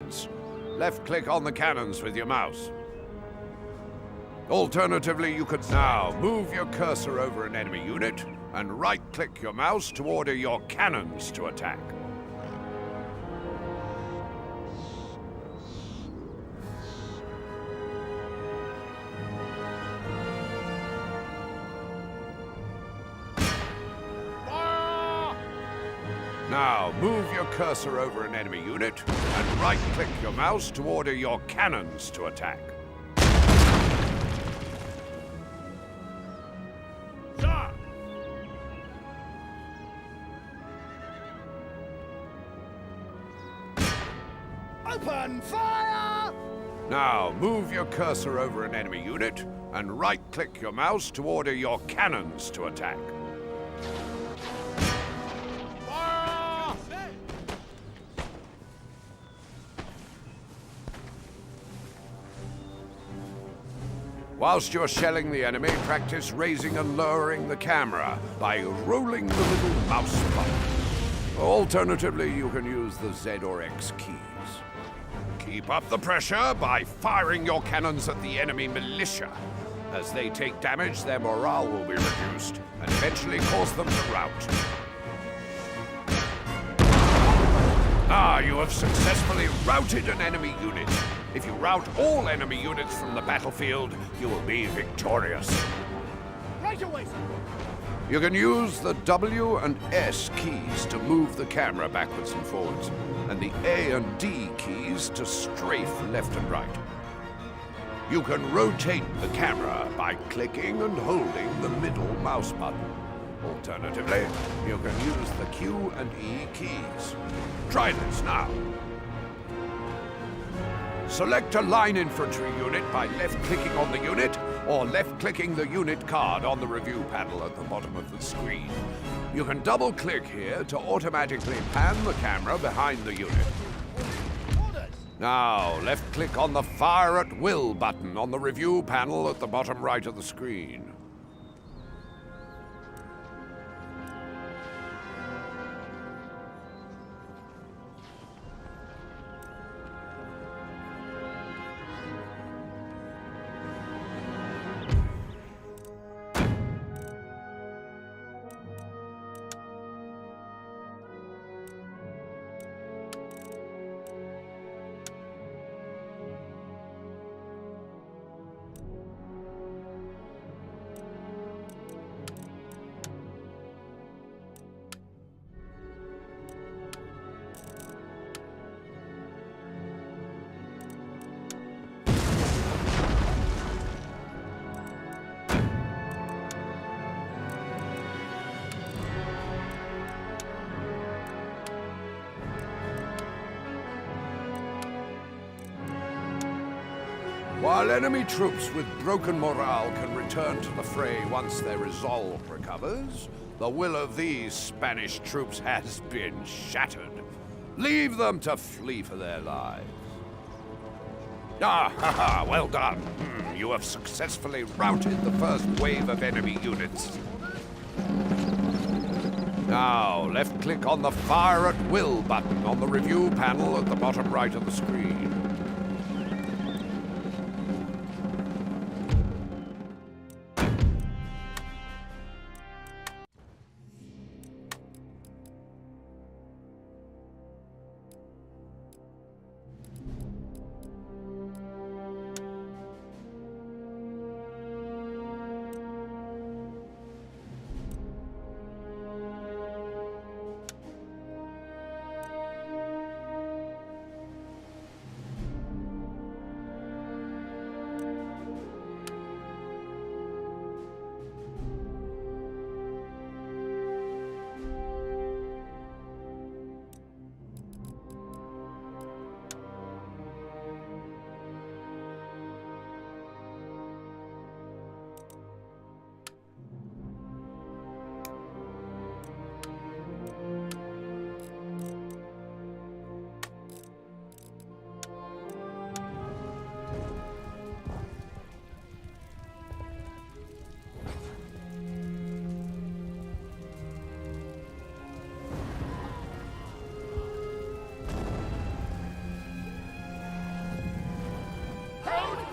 cannons. Left-click on the cannons with your mouse. Alternatively, you could now move your cursor over an enemy unit and right-click your mouse to order your cannons to attack. Now, move your cursor over an enemy unit and right-click your mouse to order your cannons to attack. Open fire! Now, move your cursor over an enemy unit and right-click your mouse to order your cannons to attack. Whilst you're shelling the enemy, practice raising and lowering the camera by rolling the little mouse button. Alternatively, you can use the Z or X keys. Keep up the pressure by firing your cannons at the enemy militia. As they take damage, their morale will be reduced and eventually cause them to rout. You have successfully routed an enemy unit. If you rout all enemy units from the battlefield, you will be victorious. Right away, sir. You can use the W and S keys to move the camera backwards and forwards, and the A and D keys to strafe left and right. You can rotate the camera by clicking and holding the middle mouse button. Alternatively, you can use the Q and E keys. Try this now. Select a line infantry unit by left-clicking on the unit, or left-clicking the unit card on the review panel at the bottom of the screen. You can double-click here to automatically pan the camera behind the unit. Now, left-click on the Fire at Will button on the review panel at the bottom right of the screen. While enemy troops with broken morale can return to the fray once their resolve recovers, the will of these Spanish troops has been shattered. Leave them to flee for their lives. Well done. You have successfully routed the first wave of enemy units. Now, left-click on the Fire at Will button on the review panel at the bottom right of the screen.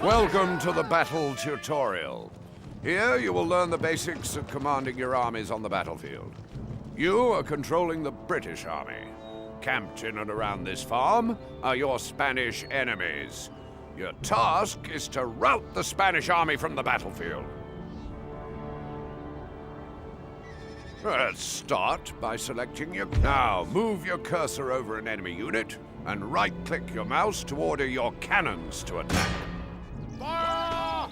Welcome to the battle tutorial. Here you will learn the basics of commanding your armies on the battlefield. You are controlling the British army. Camped in and around this farm are your Spanish enemies. Your task is to rout the Spanish army from the battlefield. Let's start by selecting your... Now, move your cursor over an enemy unit and right-click your mouse to order your cannons to attack. Fire!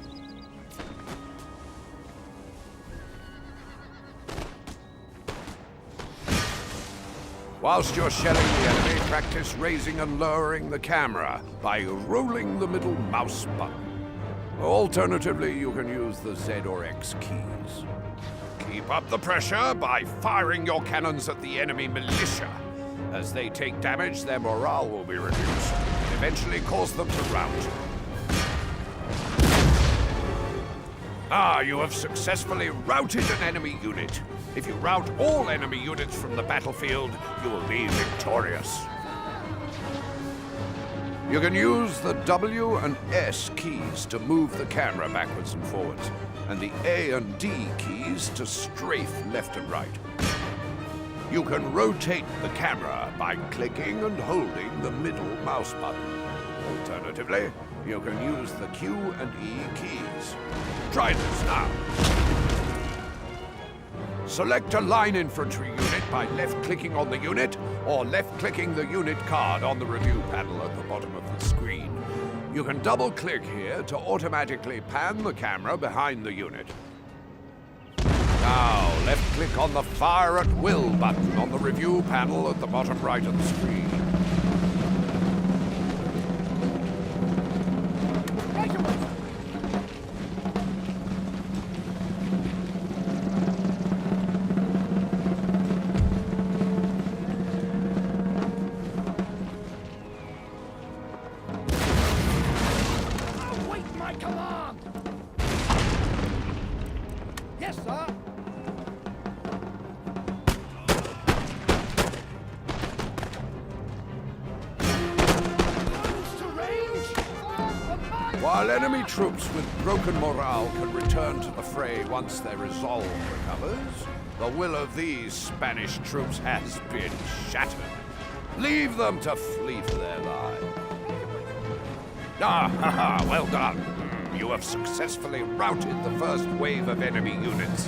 Whilst you're shelling the enemy, practice raising and lowering the camera by rolling the middle mouse button. Alternatively, you can use the Z or X keys. Keep up the pressure by firing your cannons at the enemy militia. As they take damage, their morale will be reduced, and eventually cause them to rout. You have successfully routed an enemy unit. If you rout all enemy units from the battlefield, you will be victorious. You can use the W and S keys to move the camera backwards and forwards, and the A and D keys to strafe left and right. You can rotate the camera by clicking and holding the middle mouse button. Alternatively, you can use the Q and E keys. Try this now. Select a line infantry unit by left-clicking on the unit or left-clicking the unit card on the review panel at the bottom of the screen. You can double-click here to automatically pan the camera behind the unit. Now, left-click on the Fire at Will button on the review panel at the bottom right of the screen. Right away! Await my command! Yes, sir! While enemy troops with broken morale can return to the fray once their resolve recovers, the will of these Spanish troops has been shattered. Leave them to flee for their lives. Well done. You have successfully routed the first wave of enemy units.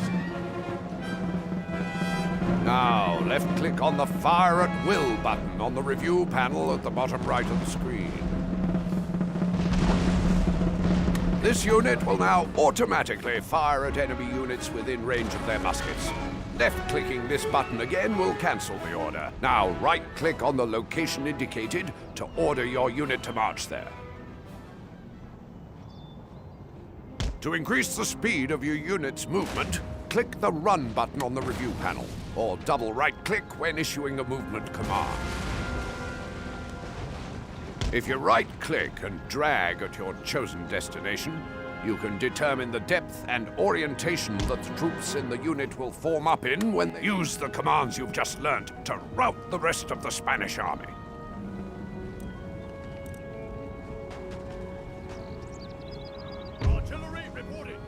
Now, left-click on the Fire at Will button on the review panel at the bottom right of the screen. This unit will now automatically fire at enemy units within range of their muskets. Left-clicking this button again will cancel the order. Now, right-click on the location indicated to order your unit to march there. To increase the speed of your unit's movement, click the Run button on the review panel, or double right-click when issuing a movement command. If you right-click and drag at your chosen destination, you can determine the depth and orientation that the troops in the unit will form up in when they use the commands you've just learnt to rout the rest of the Spanish army. Artillery reporting!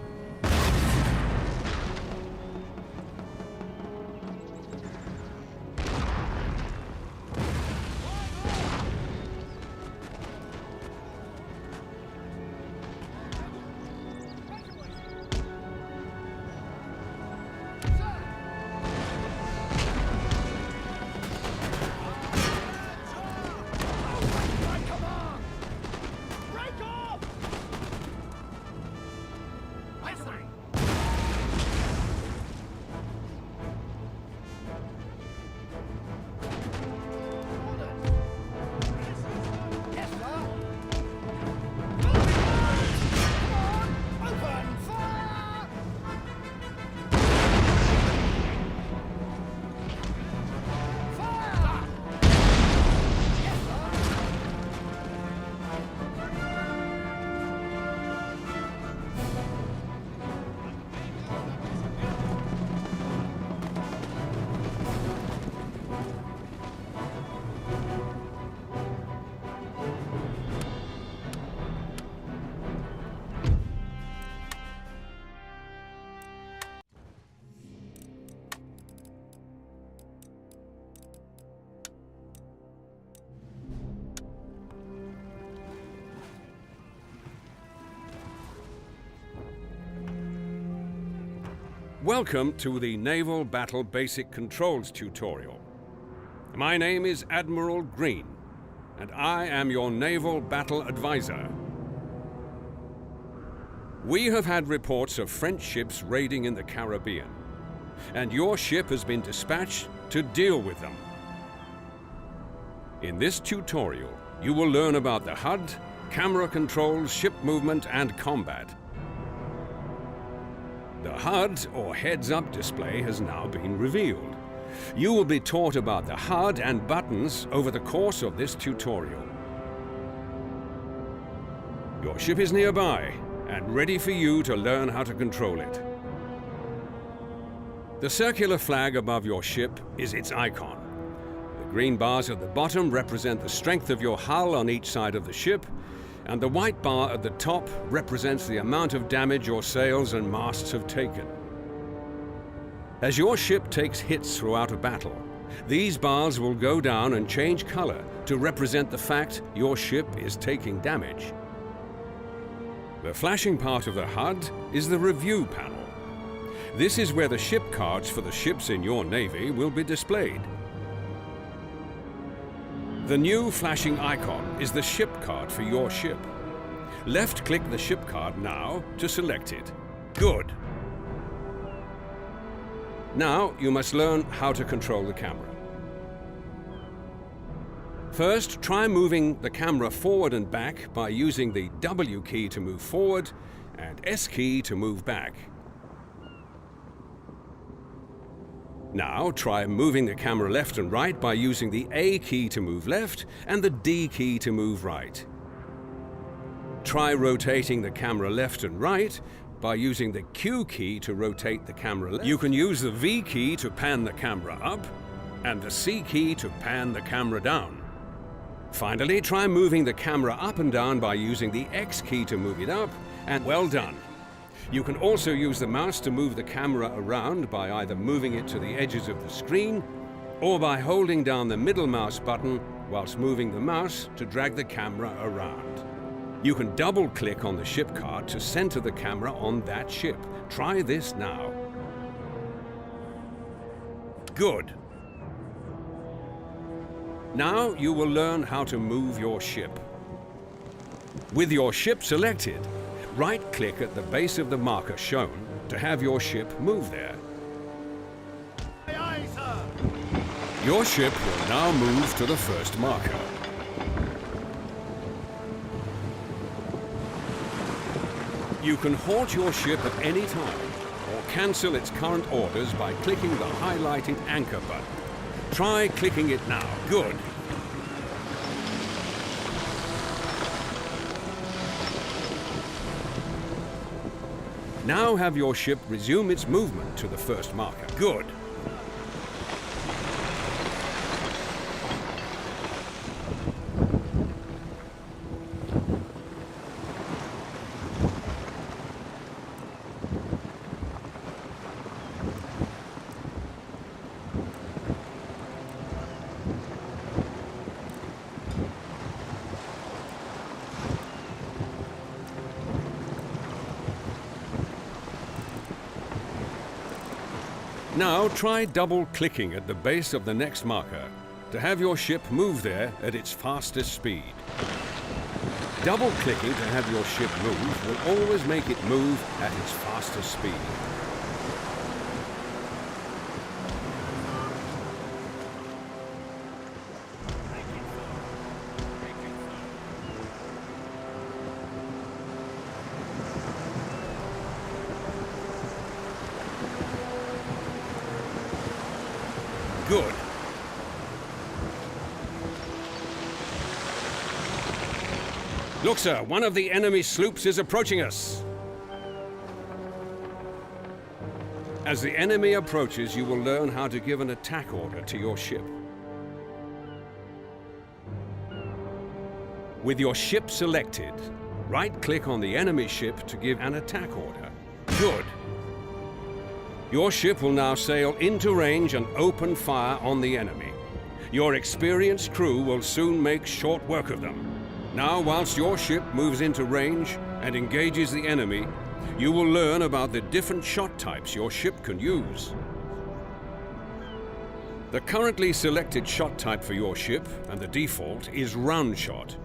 Welcome to the Naval Battle Basic Controls tutorial. My name is Admiral Green, and I am your Naval Battle Advisor. We have had reports of French ships raiding in the Caribbean, and your ship has been dispatched to deal with them. In this tutorial, you will learn about the HUD, camera controls, ship movement, and combat. The HUD, or heads-up display, has now been revealed. You will be taught about the HUD and buttons over the course of this tutorial. Your ship is nearby and ready for you to learn how to control it. The circular flag above your ship is its icon. The green bars at the bottom represent the strength of your hull on each side of the ship, and the white bar at the top represents the amount of damage your sails and masts have taken. As your ship takes hits throughout a battle, these bars will go down and change color to represent the fact your ship is taking damage. The flashing part of the HUD is the review panel. This is where the ship cards for the ships in your navy will be displayed. The new flashing icon is the ship card for your ship. Left-click the ship card now to select it. Good. Now you must learn how to control the camera. First, try moving the camera forward and back by using the W key to move forward and S key to move back. Now try moving the camera left and right by using the A key to move left and the D key to move right. Try rotating the camera left and right by using the Q key to rotate the camera left. You can use the V key to pan the camera up and the C key to pan the camera down. Finally, try moving the camera up and down by using the X key to move it up, and well done. You can also use the mouse to move the camera around by either moving it to the edges of the screen or by holding down the middle mouse button whilst moving the mouse to drag the camera around. You can double-click on the ship card to center the camera on that ship. Try this now. Good. Now you will learn how to move your ship. With your ship selected, right-click at the base of the marker shown to have your ship move there. Aye, aye, sir. Your ship will now move to the first marker. You can halt your ship at any time or cancel its current orders by clicking the highlighted anchor button. Try clicking it now. Good. Now have your ship resume its movement to the first marker. Good. Now try double-clicking at the base of the next marker to have your ship move there at its fastest speed. Double-clicking to have your ship move will always make it move at its fastest speed. Good. Look, sir, one of the enemy sloops is approaching us. As the enemy approaches, you will learn how to give an attack order to your ship. With your ship selected, right-click on the enemy ship to give an attack order. Good. Your ship will now sail into range and open fire on the enemy. Your experienced crew will soon make short work of them. Now, whilst your ship moves into range and engages the enemy, you will learn about the different shot types your ship can use. The currently selected shot type for your ship, and the default, is round shot.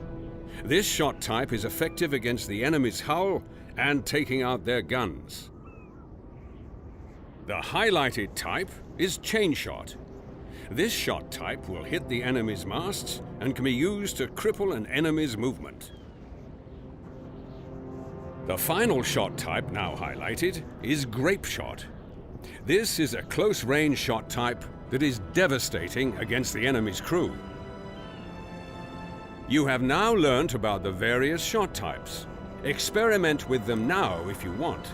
This shot type is effective against the enemy's hull and taking out their guns. The highlighted type is chain shot. This shot type will hit the enemy's masts and can be used to cripple an enemy's movement. The final shot type, now highlighted, is grape shot. This is a close-range shot type that is devastating against the enemy's crew. You have now learnt about the various shot types. Experiment with them now if you want,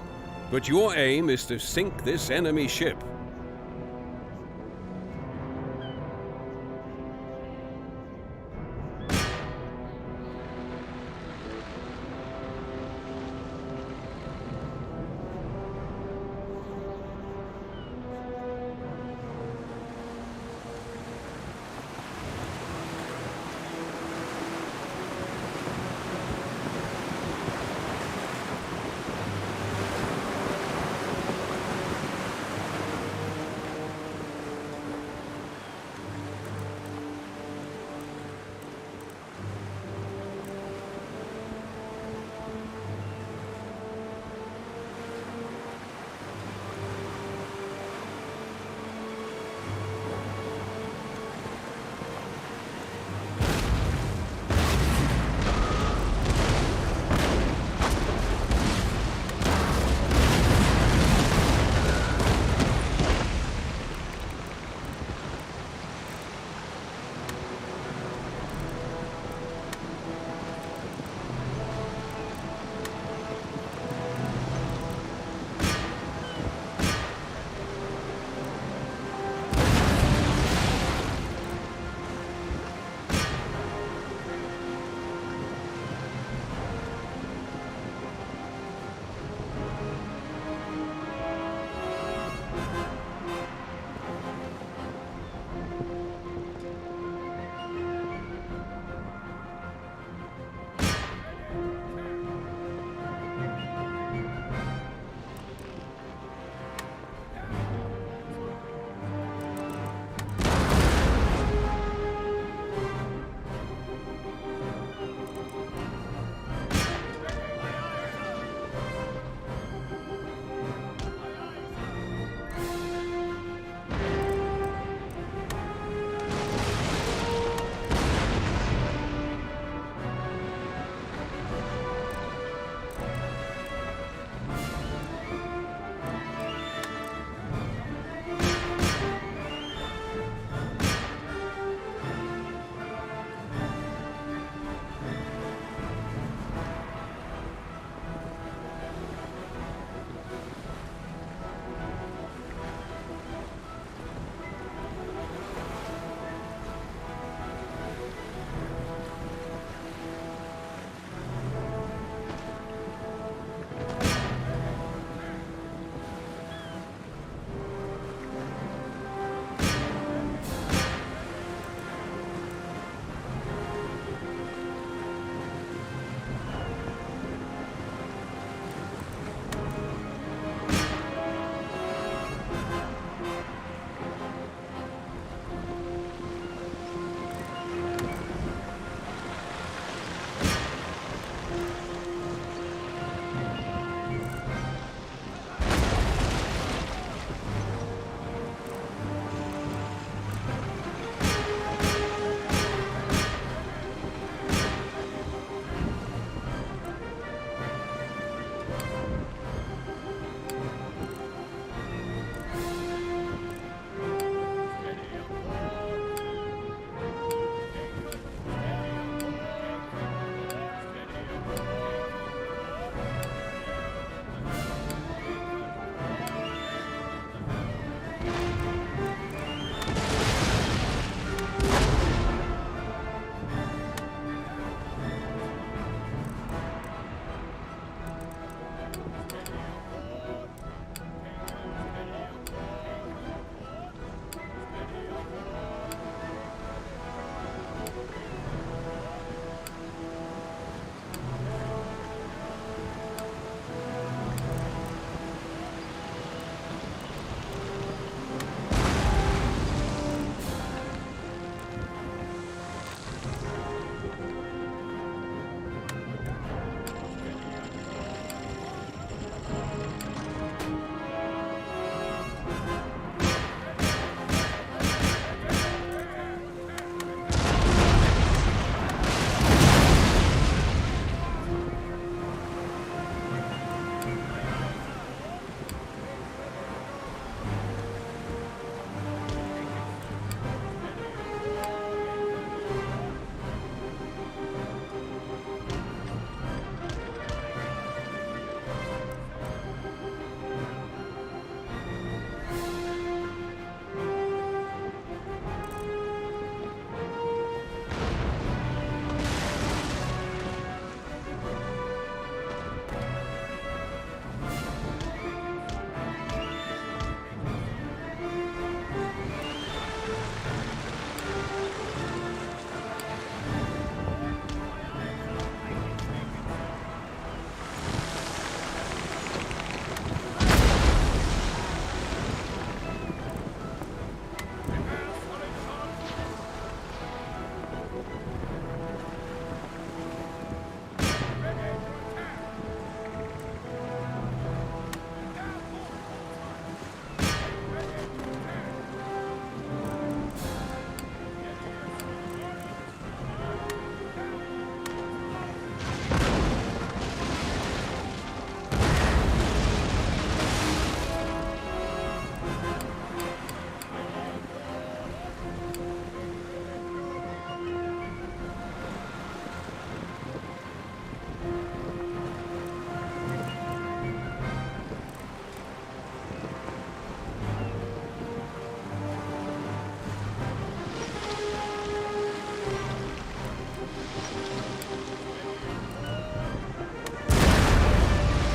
but your aim is to sink this enemy ship.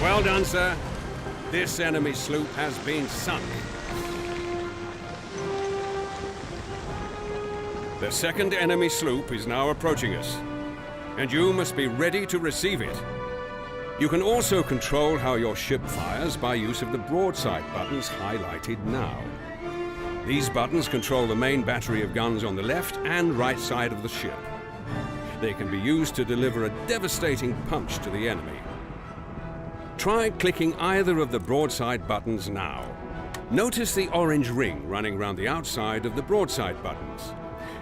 Well done, sir. This enemy sloop has been sunk. The second enemy sloop is now approaching us, and you must be ready to receive it. You can also control how your ship fires by use of the broadside buttons highlighted now. These buttons control the main battery of guns on the left and right side of the ship. They can be used to deliver a devastating punch to the enemy. Try clicking either of the broadside buttons now. Notice the orange ring running around the outside of the broadside buttons.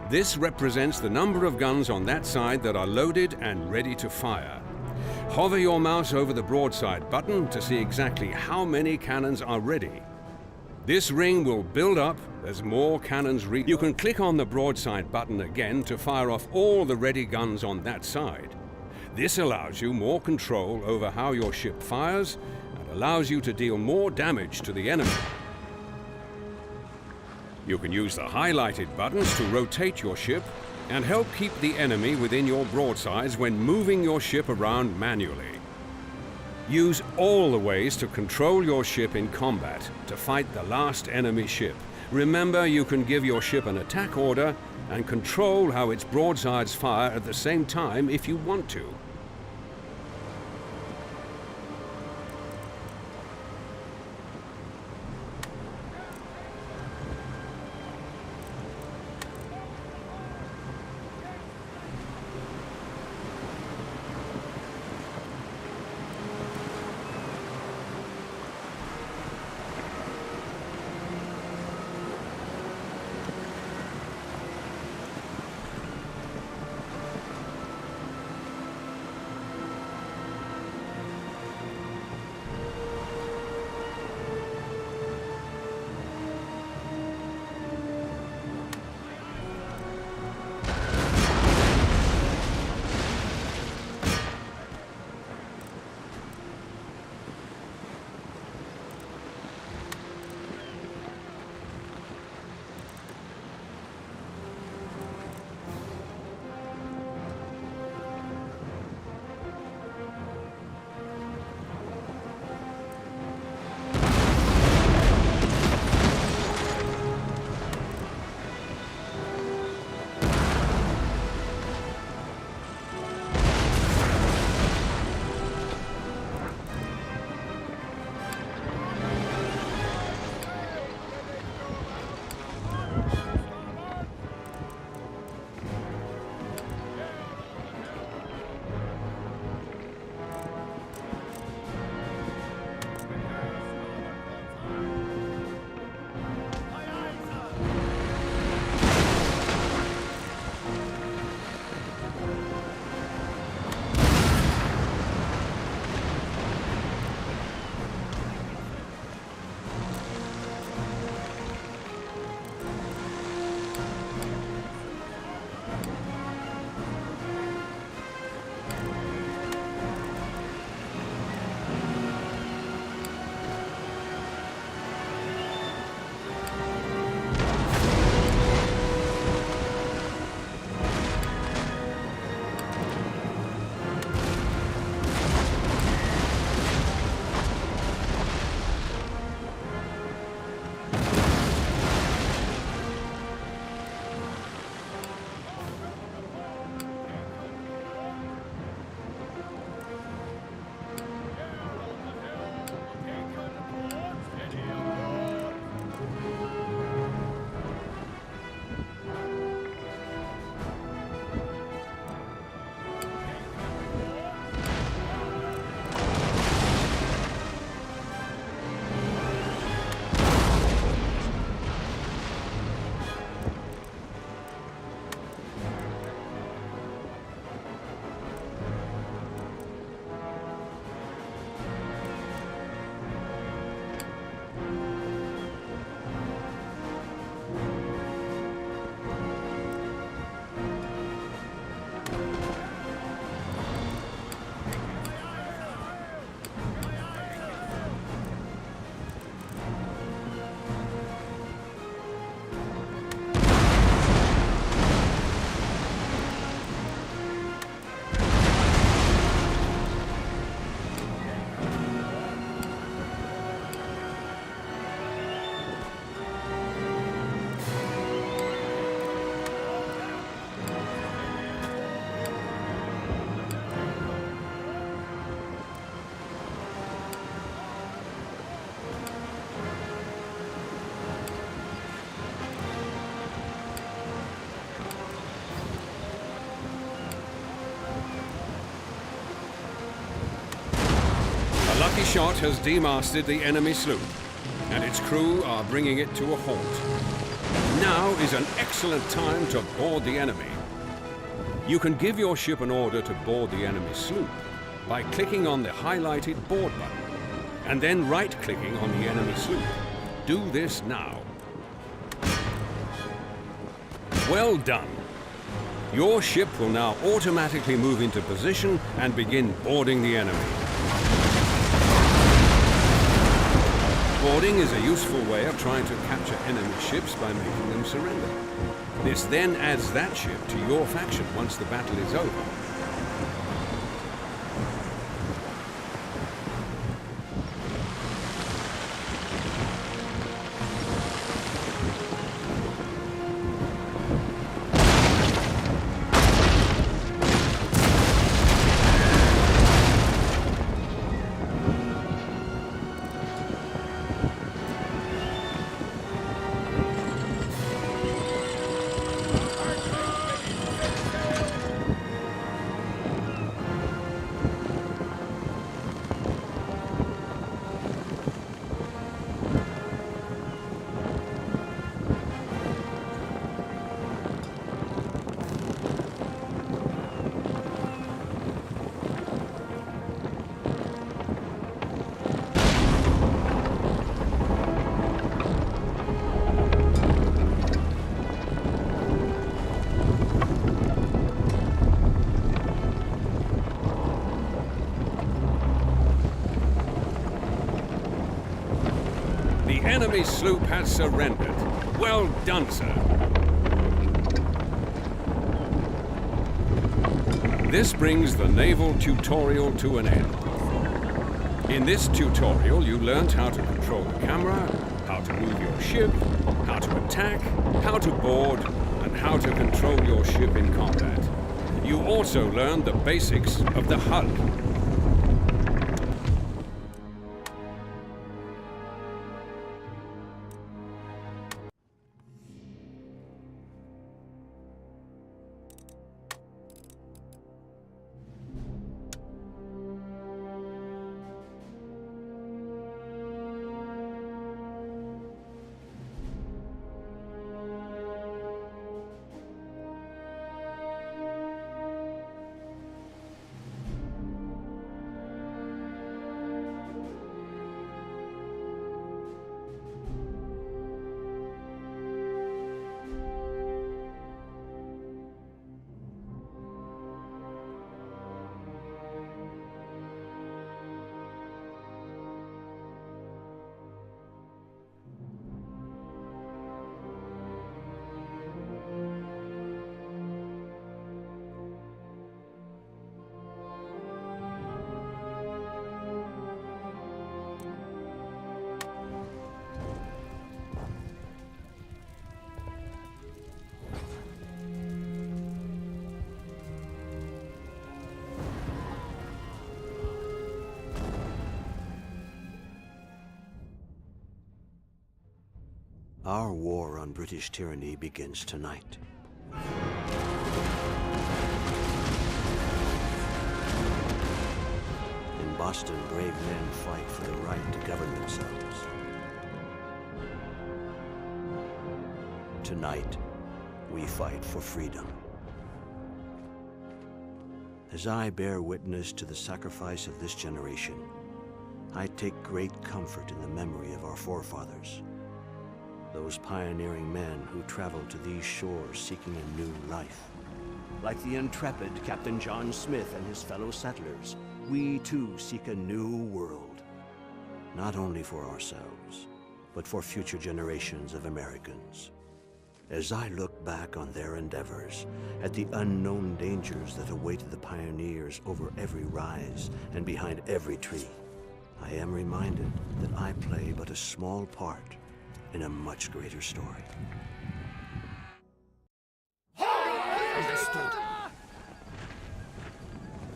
This represents the number of guns on that side that are loaded and ready to fire. Hover your mouse over the broadside button to see exactly how many cannons are ready. This ring will build up as more cannons reach. You can click on the broadside button again to fire off all the ready guns on that side. This allows you more control over how your ship fires and allows you to deal more damage to the enemy. You can use the highlighted buttons to rotate your ship and help keep the enemy within your broadsides when moving your ship around manually. Use all the ways to control your ship in combat to fight the last enemy ship. Remember, you can give your ship an attack order and control how its broadsides fire at the same time if you want to. Lucky Shot has demasted the enemy sloop, and its crew are bringing it to a halt. Now is an excellent time to board the enemy. You can give your ship an order to board the enemy sloop by clicking on the highlighted board button, and then right-clicking on the enemy sloop. Do this now. Well done. Your ship will now automatically move into position and begin boarding the enemy. Boarding is a useful way of trying to capture enemy ships by making them surrender. This then adds that ship to your faction once the battle is over. The enemy sloop has surrendered. Well done, sir. This brings the naval tutorial to an end. In this tutorial, you learned how to control the camera, how to move your ship, how to attack, how to board, and how to control your ship in combat. You also learned the basics of the HUD. Our war on British tyranny begins tonight. In Boston, brave men fight for the right to govern themselves. Tonight, we fight for freedom. As I bear witness to the sacrifice of this generation, I take great comfort in the memory of our forefathers. Those pioneering men who traveled to these shores seeking a new life. Like the intrepid Captain John Smith and his fellow settlers, we too seek a new world. Not only for ourselves, but for future generations of Americans. As I look back on their endeavors, at the unknown dangers that awaited the pioneers over every rise and behind every tree, I am reminded that I play but a small part in a much greater story. Understood.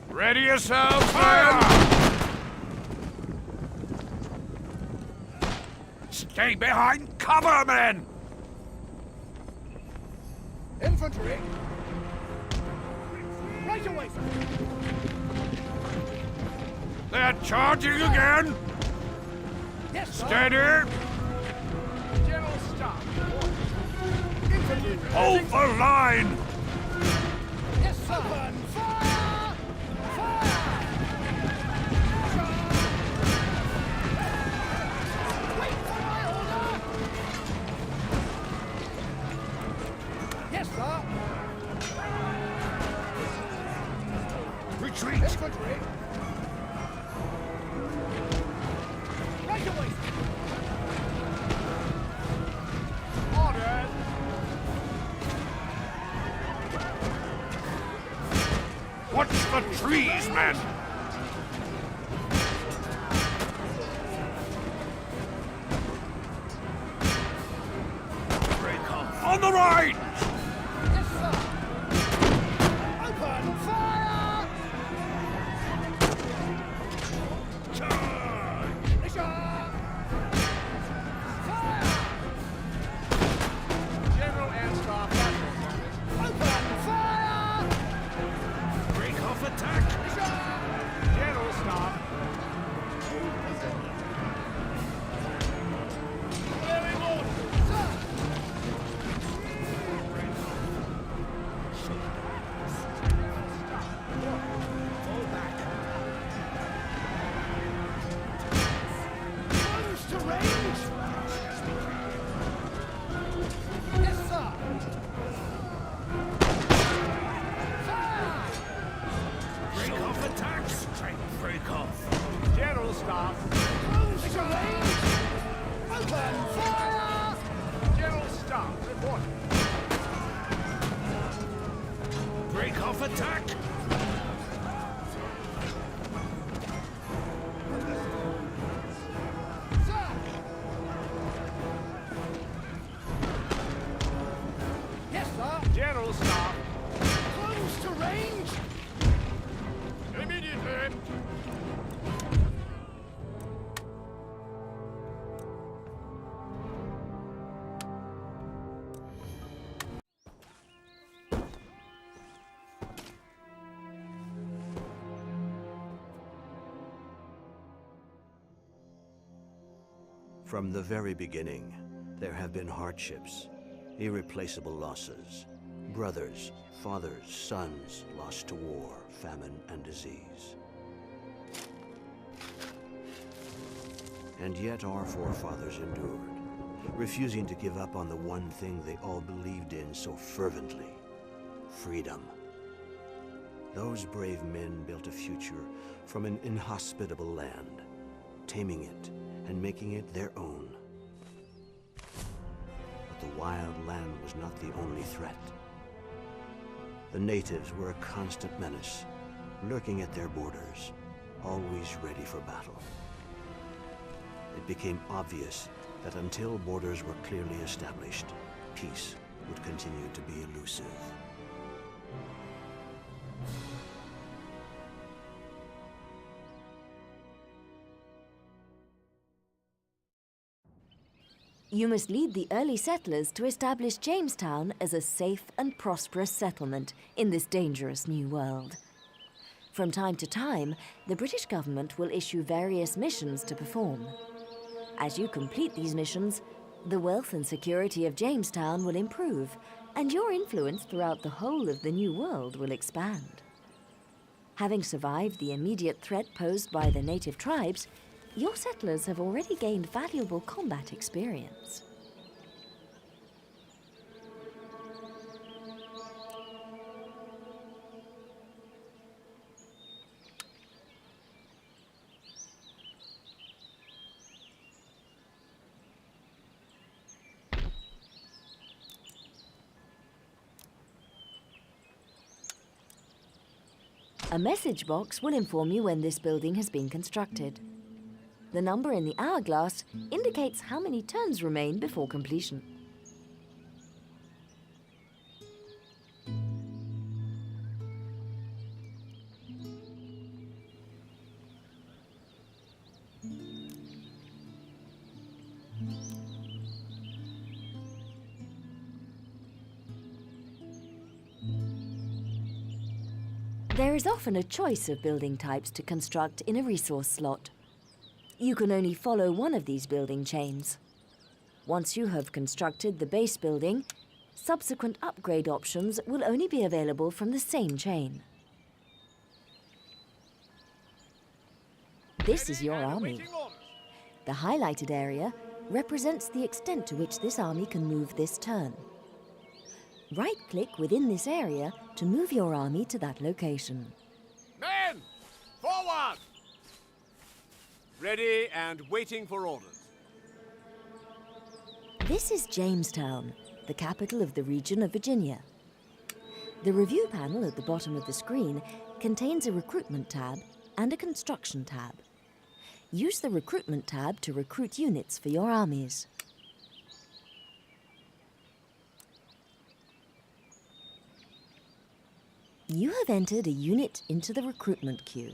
Ready yourselves, men! Stay behind cover, men! Infantry! Right away, sir! They're charging again! Yes, sir. Steady! General, stop. Infantry. Hold the line! Yes, sir. Open fire! Fire! Wait for my order! Yes, sir. Retreat! Infantry. Right away. Orders. Watch the trees, men! Break off. On the right! Yes, sir. Open fire! Charge! Fire! General and staff. Open fire! Break off attack! General staff. Clearing order. Sir. Fall back. Close to range. Yes, sir. Fire! Break off attack! Break off! General staff. Close to range. Open fire! General staff, report. Break off attack! Sir! Yes, sir. General staff. Close to range. Immediately. From the very beginning, there have been hardships, irreplaceable losses. Brothers, fathers, sons lost to war, famine, and disease. And yet our forefathers endured, refusing to give up on the one thing they all believed in so fervently: freedom. Those brave men built a future from an inhospitable land, taming it and making it their own. But the wild land was not the only threat. The natives were a constant menace, lurking at their borders, always ready for battle. It became obvious that until borders were clearly established, peace would continue to be elusive. You must lead the early settlers to establish Jamestown as a safe and prosperous settlement in this dangerous new world. From time to time, the British government will issue various missions to perform. As you complete these missions, the wealth and security of Jamestown will improve, and your influence throughout the whole of the new world will expand. Having survived the immediate threat posed by the native tribes, your settlers have already gained valuable combat experience. A message box will inform you when this building has been constructed. The number in the hourglass indicates how many turns remain before completion. There is often a choice of building types to construct in a resource slot. You can only follow one of these building chains. Once you have constructed the base building, subsequent upgrade options will only be available from the same chain. This is your army. The highlighted area represents the extent to which this army can move this turn. Right-click within this area to move your army to that location. Men! Forward! Ready and waiting for orders. This is Jamestown, the capital of the region of Virginia. The review panel at the bottom of the screen contains a recruitment tab and a construction tab. Use the recruitment tab to recruit units for your armies. You have entered a unit into the recruitment queue.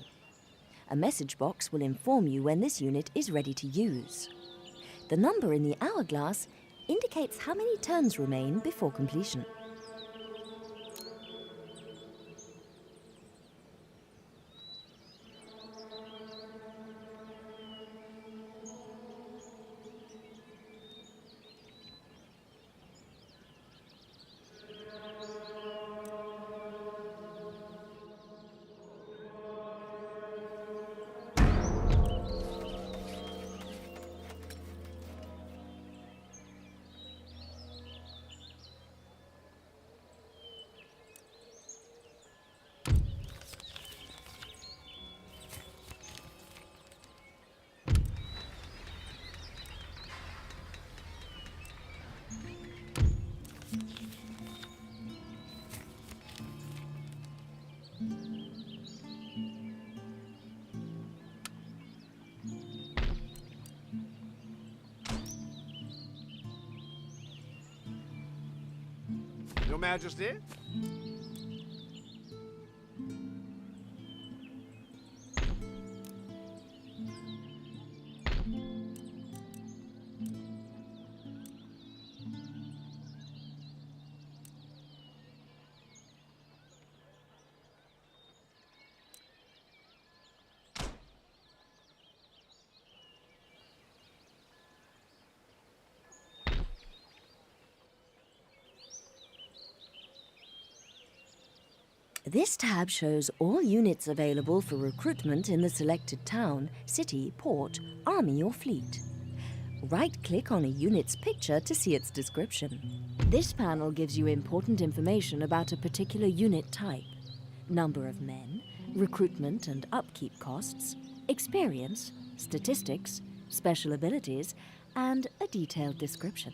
A message box will inform you when this unit is ready to use. The number in the hourglass indicates how many turns remain before completion. Your Majesty? This tab shows all units available for recruitment in the selected town, city, port, army or fleet. Right-click on a unit's picture to see its description. This panel gives you important information about a particular unit type: number of men, recruitment and upkeep costs, experience, statistics, special abilities, and a detailed description.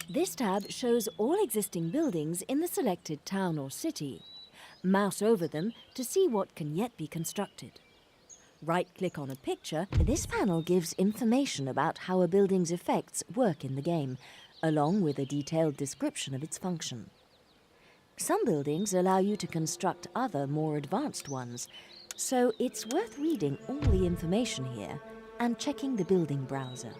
This tab shows all existing buildings in the selected town or city. Mouse over them to see what can yet be constructed. Right-click on a picture. This panel gives information about how a building's effects work in the game, along with a detailed description of its function. Some buildings allow you to construct other, more advanced ones, so it's worth reading all the information here and checking the building browser.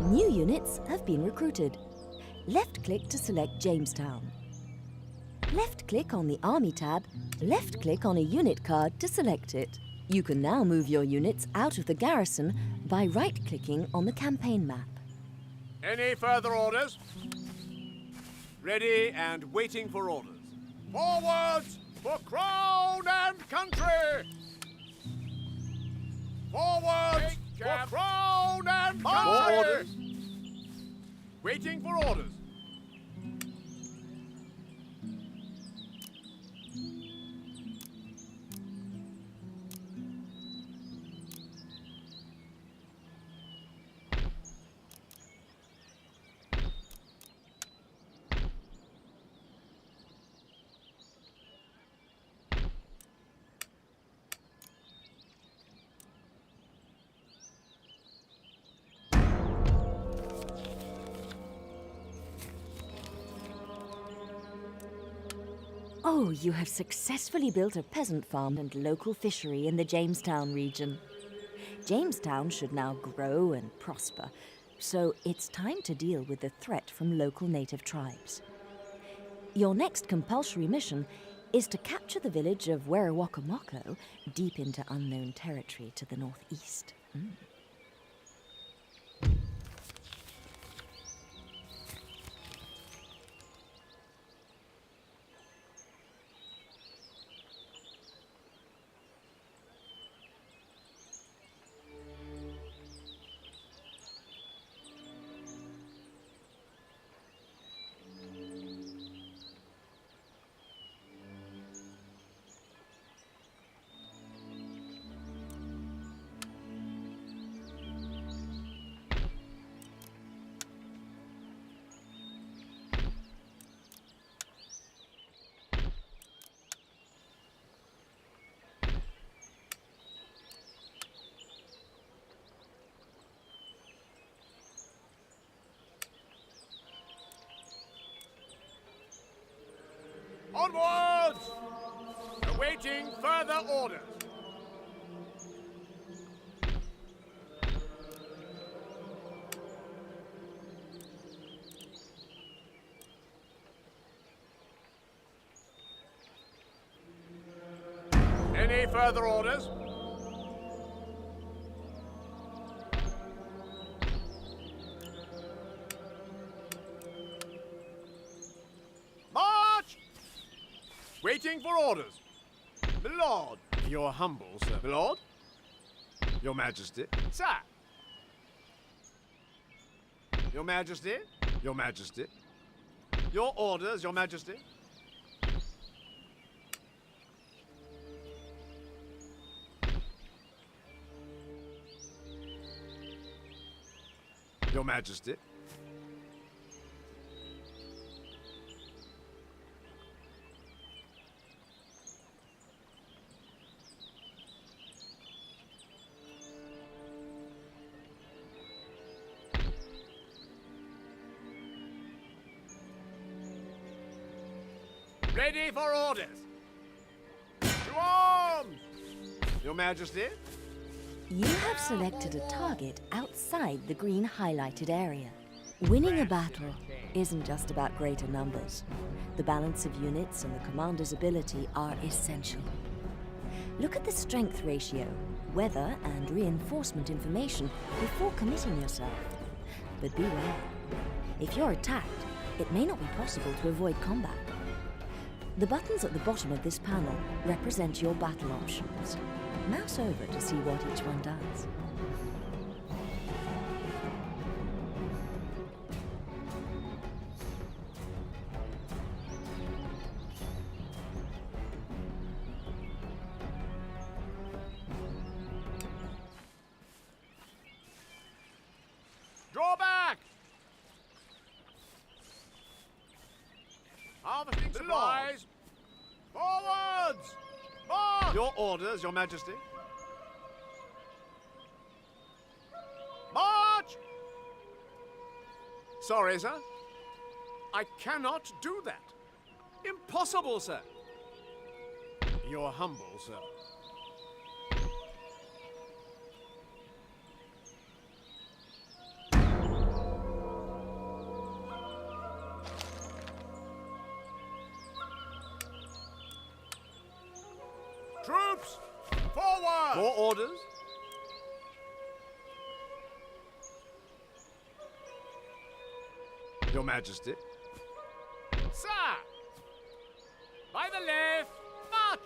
New units have been recruited. Left-click to select Jamestown. Left-click on the Army tab, left-click on a unit card to select it. You can now move your units out of the garrison by right-clicking on the campaign map. Any further orders? Ready and waiting for orders. Forwards for crown and country! Forwards for crown and More country! orders. Waiting for orders. Oh, you have successfully built a peasant farm and local fishery in the Jamestown region. Jamestown should now grow and prosper, so it's time to deal with the threat from local native tribes. Your next compulsory mission is to capture the village of Werowokomoko, deep into unknown territory to the northeast. Onwards! Awaiting further orders. Any further orders? March! Waiting for orders. My lord. Your humble, sir. My lord. Your Majesty. Sir. Your Majesty. Your Majesty. Your orders, Your Majesty. Your Majesty. Ready for orders. To arms! Your Majesty. You have selected a target outside the green highlighted area. Winning a battle isn't just about greater numbers. The balance of units and the commander's ability are essential. Look at the strength ratio, weather and reinforcement information before committing yourself. But beware. If you're attacked, it may not be possible to avoid combat. The buttons at the bottom of this panel represent your battle options. Mouse over to see what each one does. Draw back! Harvesting supplies! Forwards! March! Your orders, Your Majesty. March! Sorry, sir. I cannot do that. Impossible, sir. You're humble, sir. Troops, forward! More orders? Your Majesty. Sir! By the left, march!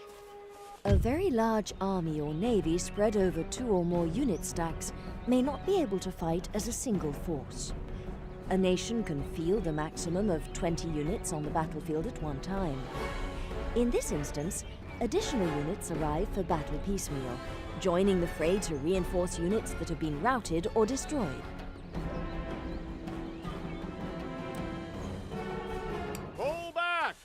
A very large army or navy spread over 2 or more unit stacks may not be able to fight as a single force. A nation can field a maximum of 20 units on the battlefield at one time. In this instance, additional units arrive for battle piecemeal, joining the fray to reinforce units that have been routed or destroyed. Pull back!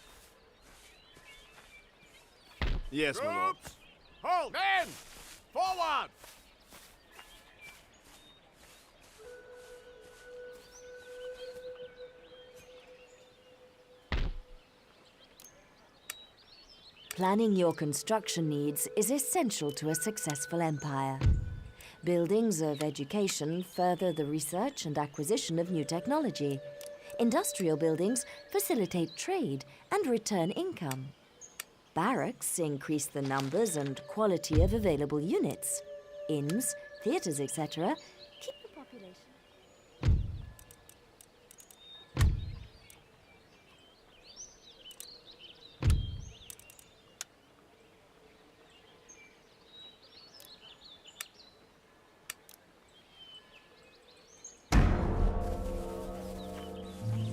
Yes, my lord. Troops! Hold! Men! Forward! Planning your construction needs is essential to a successful empire. Buildings of education further the research and acquisition of new technology. Industrial buildings facilitate trade and return income. Barracks increase the numbers and quality of available units. Inns, theatres, etc. keep the population.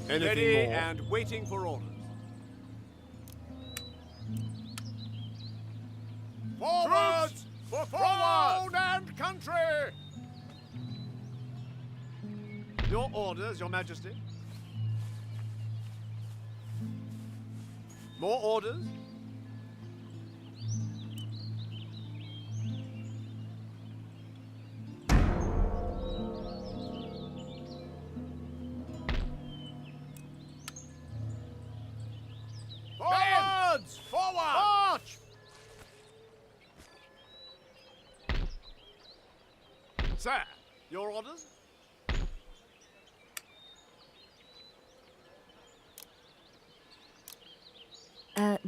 Anything Ready more? and waiting for orders. Forward! For throne and country! Your orders, Your Majesty. More orders? Forwards! Forward! March! Sir, your orders?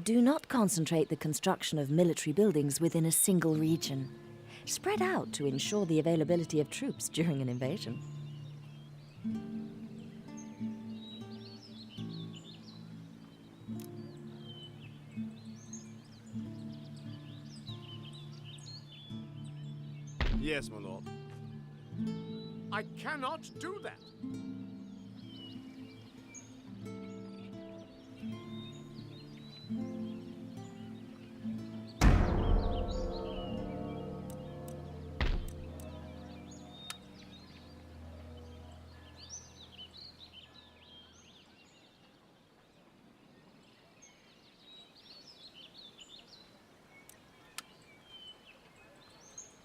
Do not concentrate the construction of military buildings within a single region. Spread out to ensure the availability of troops during an invasion. Yes, my lord. I cannot do that.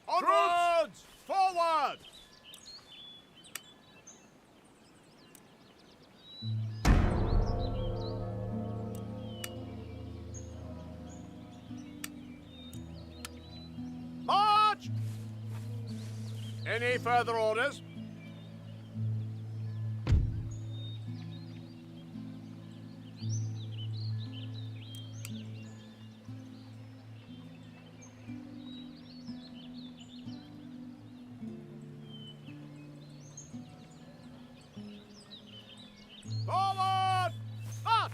Onwards! Forward! March! Any further orders? Forward! March!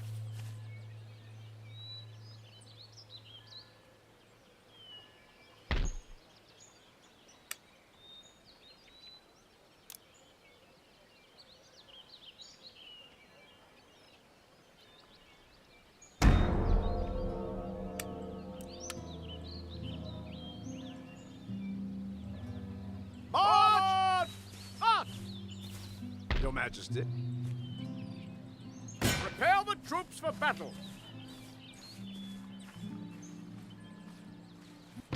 March! March! Your Majesty. Prepare the troops for battle.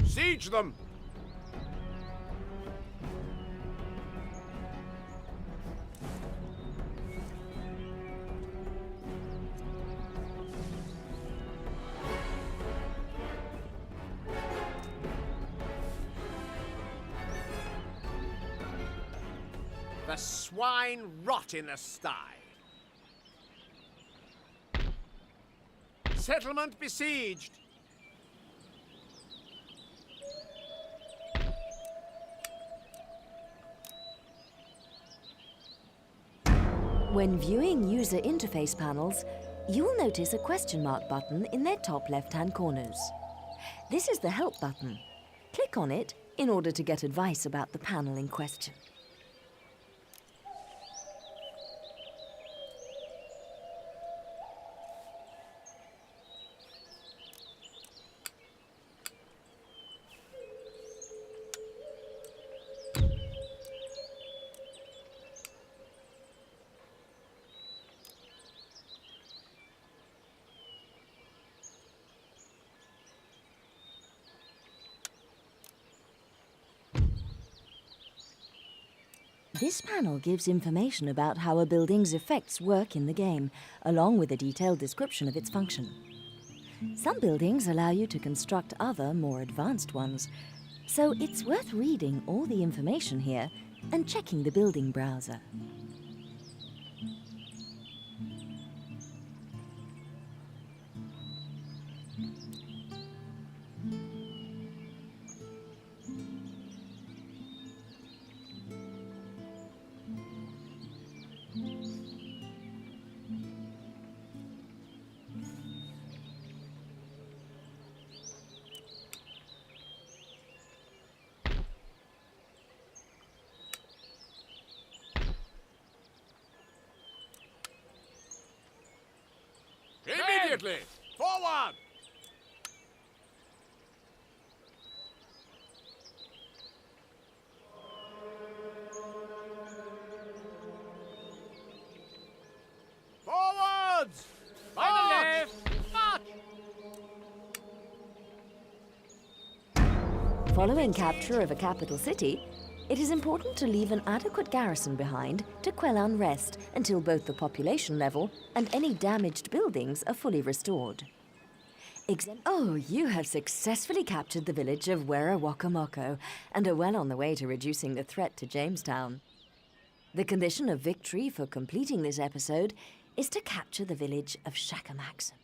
Siege them. The swine rot in the sty. Settlement besieged. When viewing user interface panels, you will notice a question mark button in their top left-hand corners. This is the Help button. Click on it in order to get advice about the panel in question. This panel gives information about how a building's effects work in the game, along with a detailed description of its function. Some buildings allow you to construct other, more advanced ones, so it's worth reading all the information here and checking the building browser. Immediately! Forward! Forwards! By the left! March! Following capture of a capital city, it is important to leave an adequate garrison behind to quell unrest until both the population level and any damaged buildings are fully restored. Oh, you have successfully captured the village of Werawakamoko and are well on the way to reducing the threat to Jamestown. The condition of victory for completing this episode is to capture the village of Shakamaxon.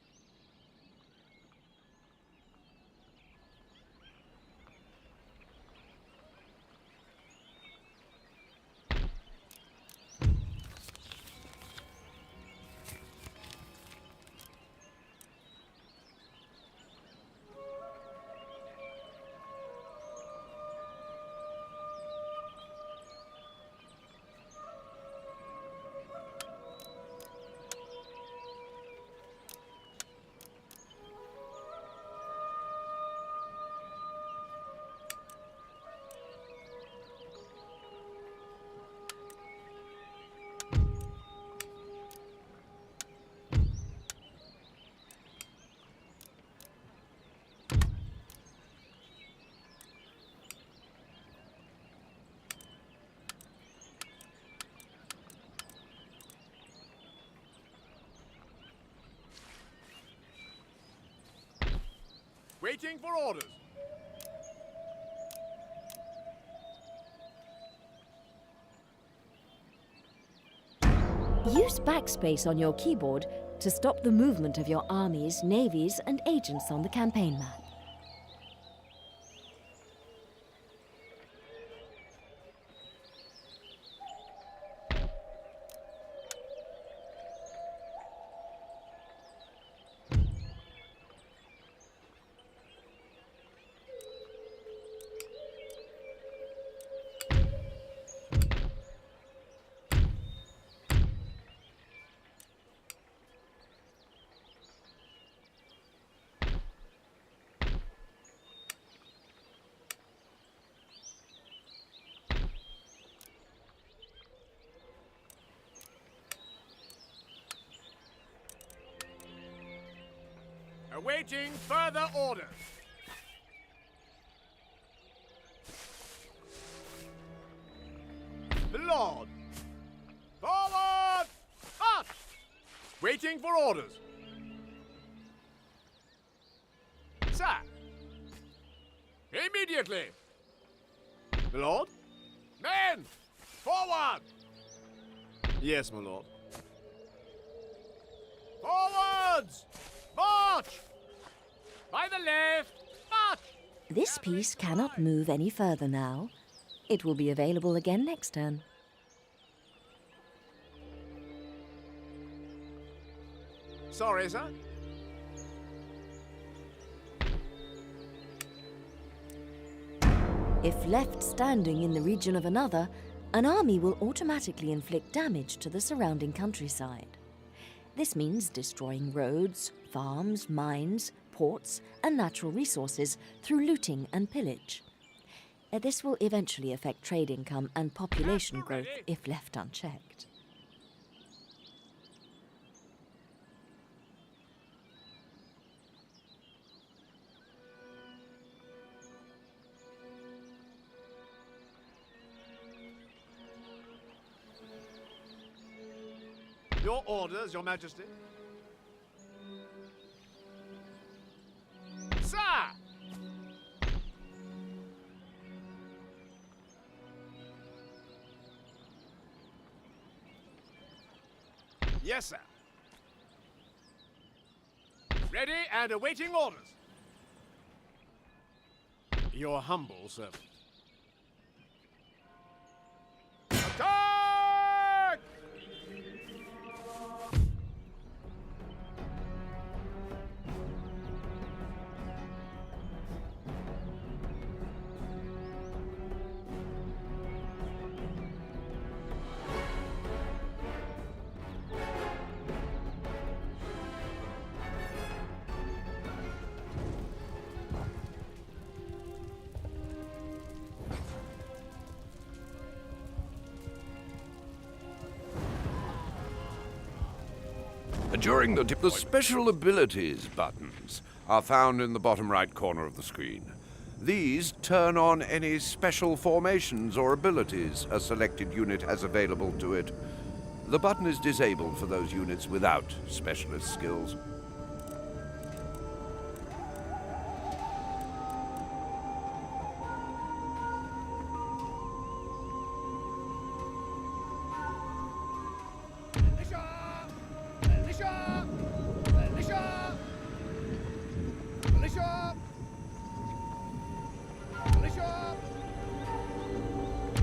Waiting for orders. Use backspace on your keyboard to stop the movement of your armies, navies, and agents on the campaign map. Awaiting further orders. The Lord. Forward! March! Waiting for orders. Sir. Immediately. My lord. Men! Forward! Yes, my lord. Forwards! March! By the left! March! This piece cannot move any further now. It will be available again next turn. Sorry, sir. If left standing in the region of another, an army will automatically inflict damage to the surrounding countryside. This means destroying roads, farms, mines, ports, and natural resources through looting and pillage. This will eventually affect trade income and population growth if left unchecked. Your orders, Your Majesty. Sir! Yes, sir. Ready and awaiting orders. Your humble servant. Attack! During the special abilities buttons are found in the bottom right corner of the screen. These turn on any special formations or abilities a selected unit has available to it. The button is disabled for those units without specialist skills.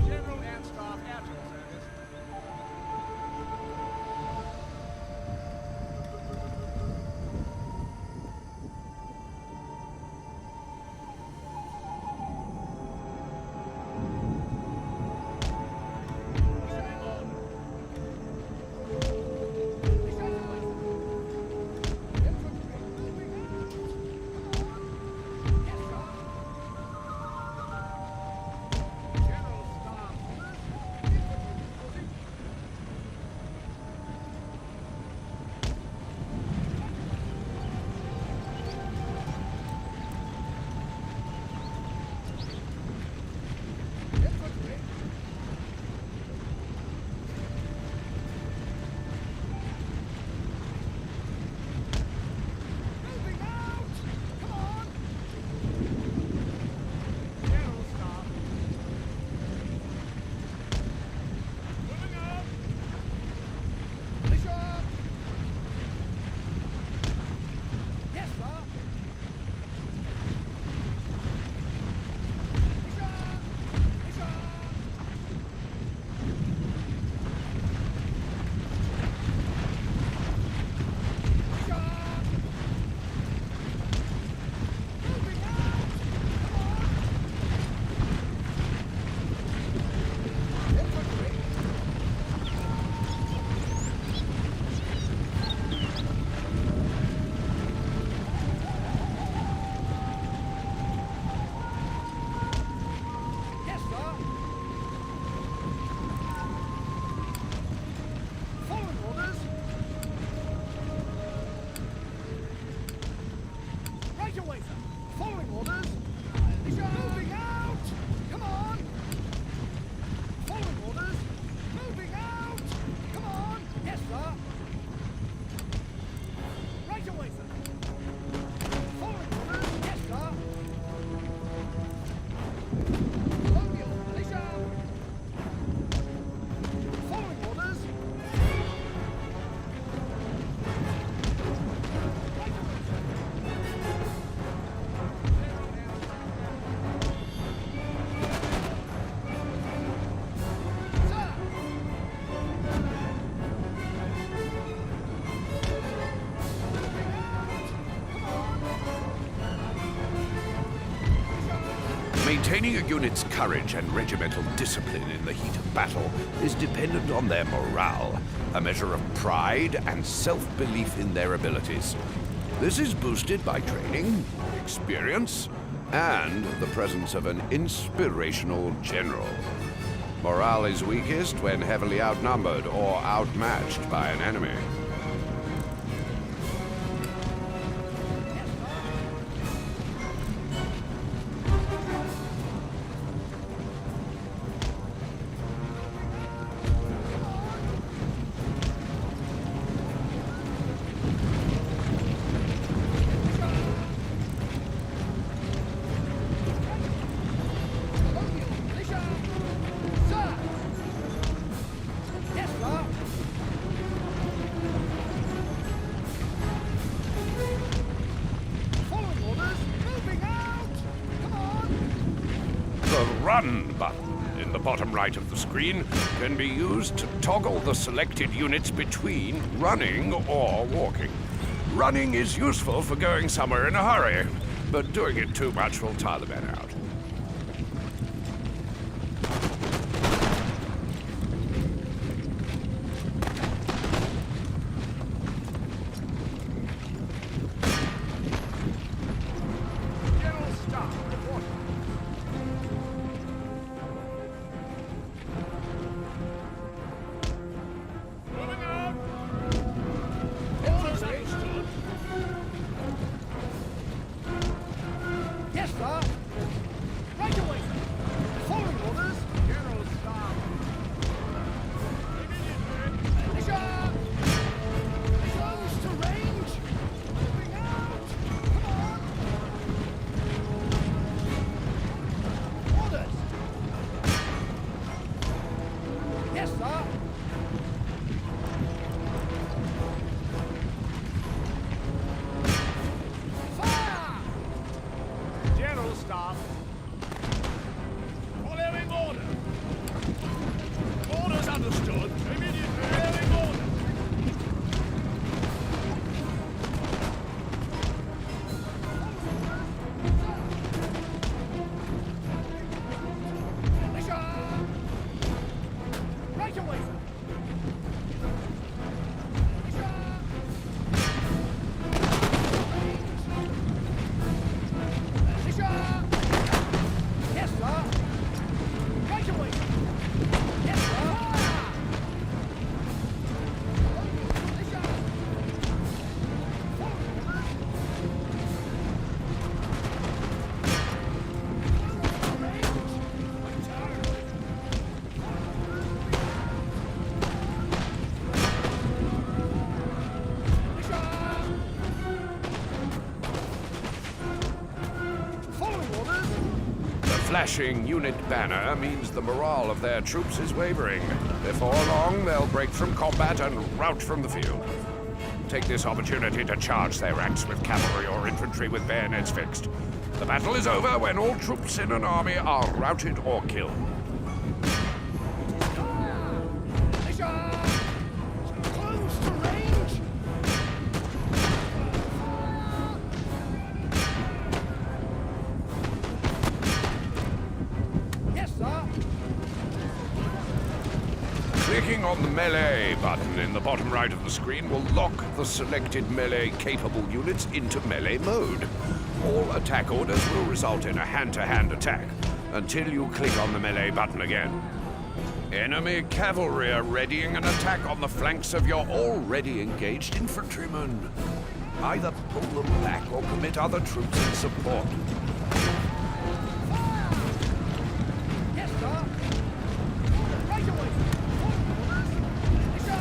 General and Staff at your service. Maintaining a unit's courage and regimental discipline in the heat of battle is dependent on their morale, a measure of pride and self-belief in their abilities. This is boosted by training, experience, and the presence of an inspirational general. Morale is weakest when heavily outnumbered or outmatched by an enemy. The Run button in the bottom right of the screen can be used to toggle the selected units between running or walking. Running is useful for going somewhere in a hurry, but doing it too much will tire the men out. General Staff, reporting. Moving out. Orders understood. Yes, sir. Right away, sir. Following orders. General Staff. Immediately. Militia. Close to range. Moving out. Come on. Orders. Yes, sir. Fire! General Staff. Following order. Orders understood. Immediately. Following order. Militia! Right away, sir. Militia! Militia! Yes, sir. Right away, sir. Yes, sir. Militia! Forward, orders. Following orders. The flashing unit banner means the morale of their troops is wavering. Before long, they'll break from combat and rout from the field. Take this opportunity to charge their ranks with cavalry or infantry with bayonets fixed. The battle is over when all troops in an army are routed or killed. Militia! Close to range. Yes, sir. Clicking on the melee button in the bottom right of the screen will lock the selected melee-capable units into melee mode. All attack orders will result in a hand-to-hand attack until you click on the melee button again. Enemy cavalry are readying an attack on the flanks of your already engaged infantrymen. Either pull them back or commit other troops in support. Yes, sir. Right away, sir. Forward orders. Militia!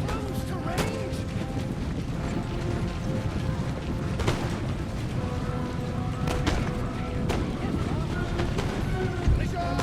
Close to range. Militia!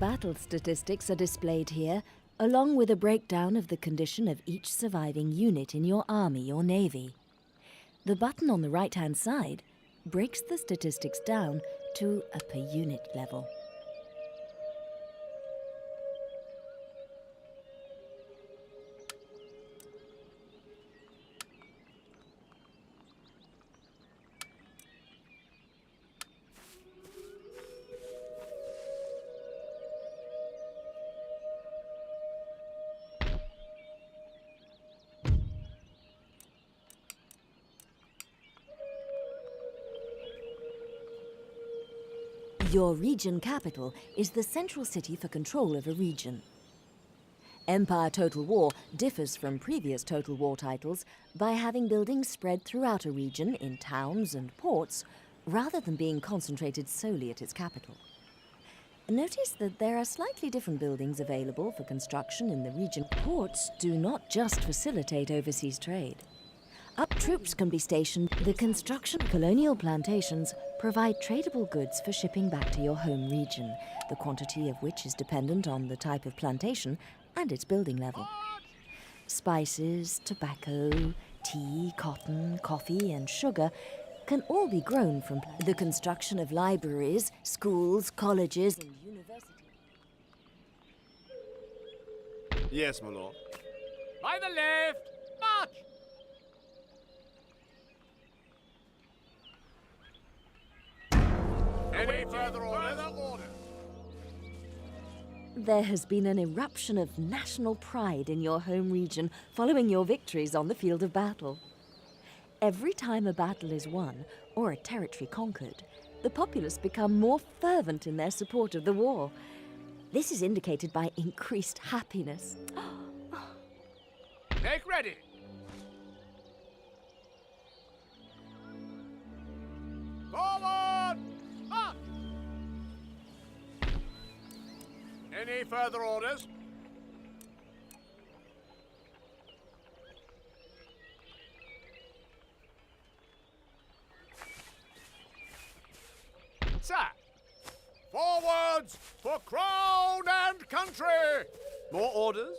battle statistics are displayed here, along with a breakdown of the condition of each surviving unit in your army or navy. The button on the right-hand side breaks the statistics down to a per-unit level. Your region capital is the central city for control of a region. Empire Total War differs from previous Total War titles by having buildings spread throughout a region in towns and ports, rather than being concentrated solely at its capital. Notice that there are slightly different buildings available for construction in the region. Ports do not just facilitate overseas trade. Up troops can be stationed. The construction of colonial plantations provide tradable goods for shipping back to your home region, the quantity of which is dependent on the type of plantation and its building level. Spices, tobacco, tea, cotton, coffee, and sugar can all be grown from the construction of libraries, schools, colleges, and universities. Yes, my lord. By the left! March! Any further orders? There has been an eruption of national pride in your home region following your victories on the field of battle. Every time a battle is won or a territory conquered, the populace become more fervent in their support of the war. This is indicated by increased happiness. Make ready! Forward! March! Any further orders? Sir! Forwards for crown and country! More orders?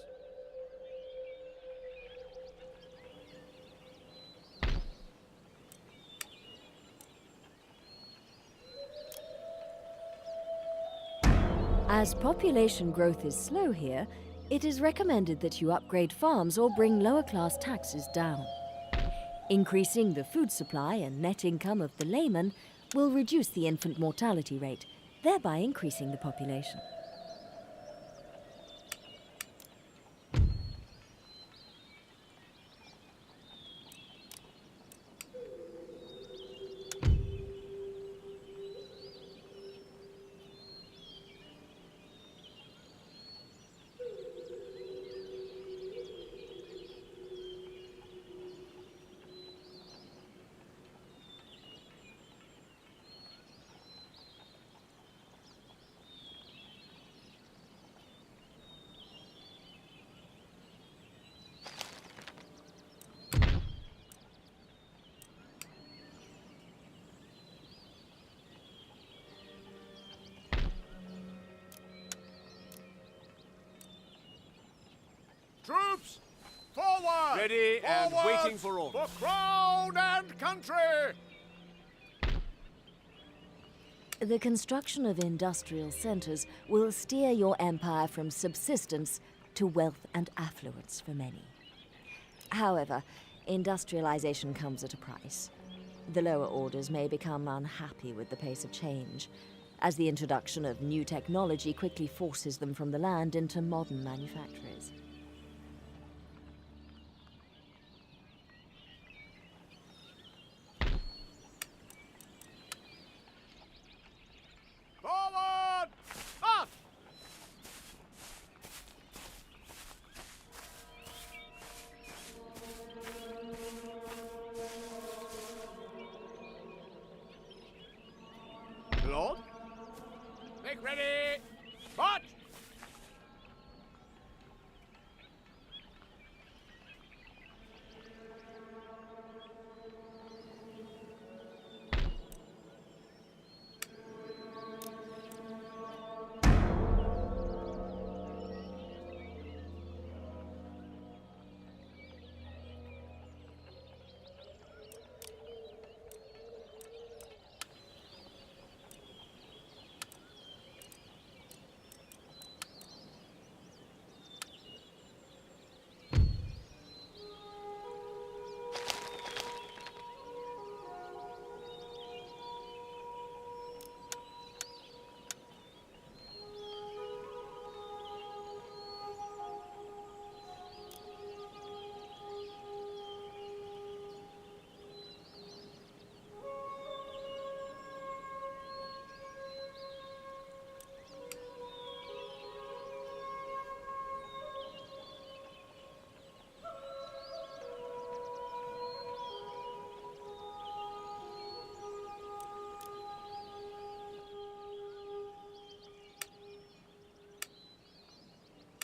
As population growth is slow here, it is recommended that you upgrade farms or bring lower-class taxes down. Increasing the food supply and net income of the layman will reduce the infant mortality rate, thereby increasing the population. Troops, forward! Ready and waiting for orders. For crown and country! The construction of industrial centers will steer your empire from subsistence to wealth and affluence for many. However, industrialization comes at a price. The lower orders may become unhappy with the pace of change, as the introduction of new technology quickly forces them from the land into modern manufactories. Forward! March! Lord? Make ready! March!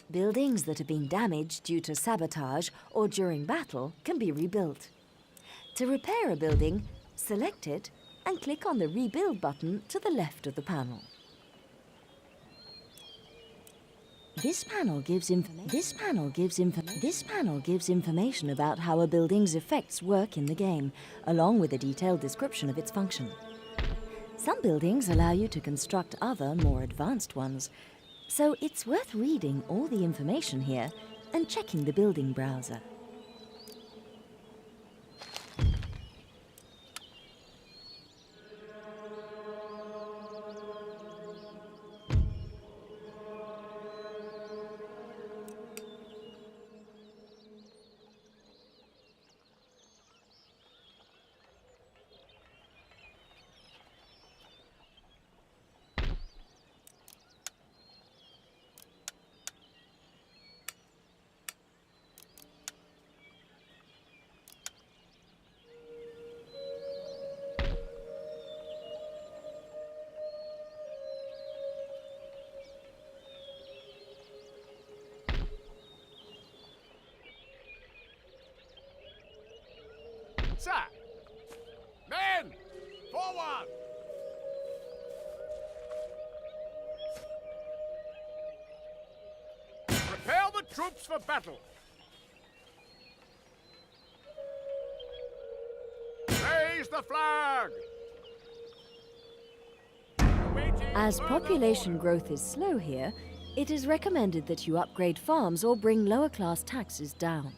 Buildings that have been damaged due to sabotage or during battle can be rebuilt. To repair a building, select it and click on the Rebuild button to the left of the panel. This panel gives information about how a building's effects work in the game, along with a detailed description of its function. Some buildings allow you to construct other, more advanced ones, so it's worth reading all the information here and checking the building browser. Sir! Men! Forward! Prepare the troops for battle! Raise the flag! As population growth is slow here, it is recommended that you upgrade farms or bring lower-class taxes down.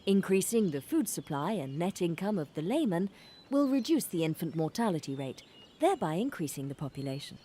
Increasing the food supply and net income of the layman will reduce the infant mortality rate, thereby increasing the population.